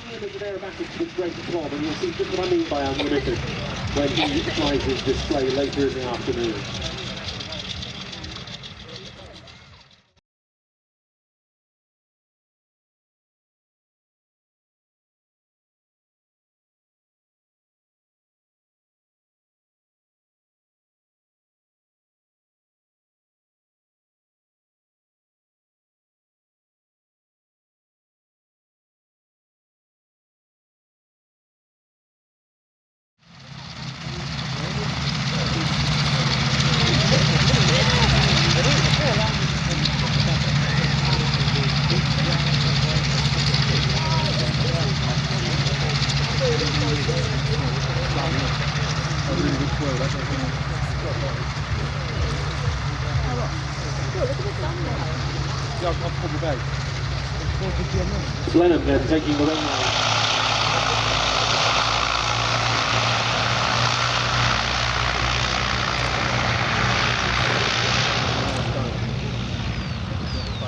With aerobatics with great throb, and you'll see just what I mean by unlimited when he flies his display later in the afternoon. Blenheim then taking the runway.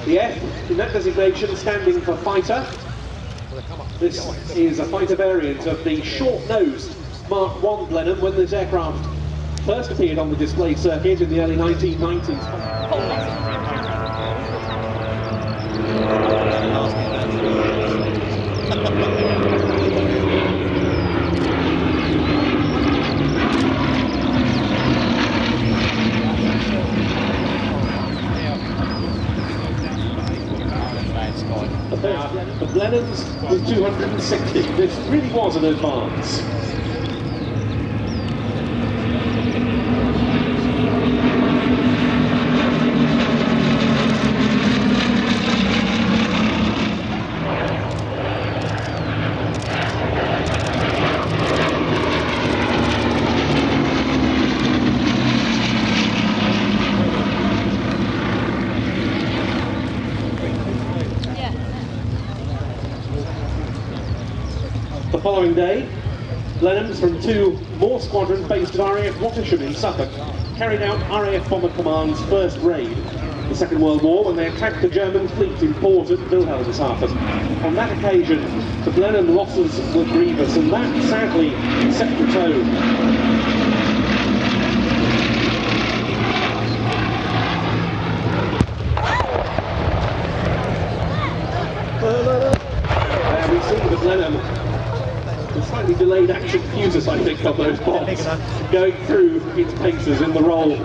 The F in that designation standing for fighter. This is a fighter variant of the short-nosed Mark I Blenheim when this aircraft first appeared on the display circuit in the early 1990s. The Blenheim's was 260. This really was an advance. The following day, Blenheims from two more squadrons based at RAF Wattisham in Suffolk carried out RAF Bomber Command's first raid in the Second World War when they attacked the German fleet in port at Wilhelmshaven. On that occasion, the Blenheim losses were grievous, and that sadly set the tone. There we see the Blenheim. Slightly delayed action fuses, I think, on those bombs, going through its paces in the roll. There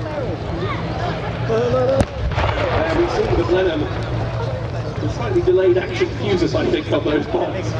we see the Blenheim. Slightly delayed action fuses, I think, on those bombs.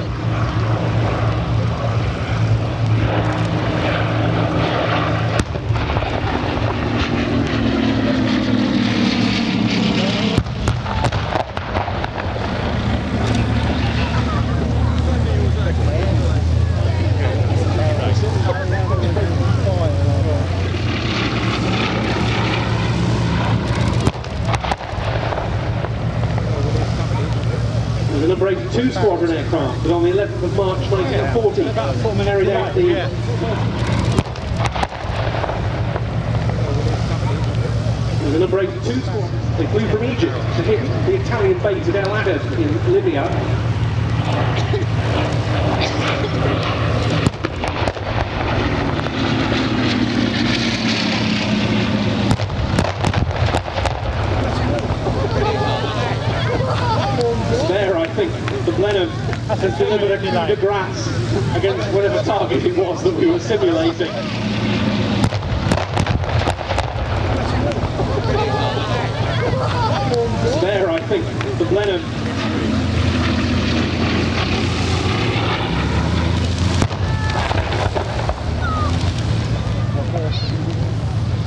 Number 82 squadron aircraft, but on the 11th of March 1940, carried out the... The number 82 squadron, they flew from Egypt to hit the Italian base at El Adad in Libya. There, I think the Blenheim has delivered a coup de grace against whatever target it was that we were simulating. There, I think the Blenheim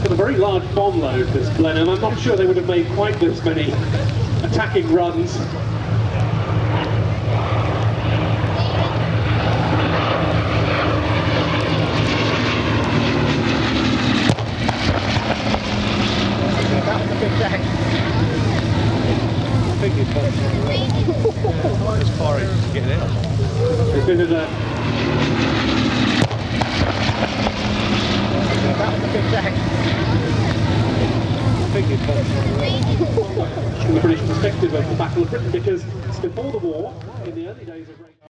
got a very large bomb load, this Blenheim. I'm not sure they would have made quite this many attacking runs. It's far to get it. It's been a from the British perspective of the Battle of Britain, because before the war, in the early days of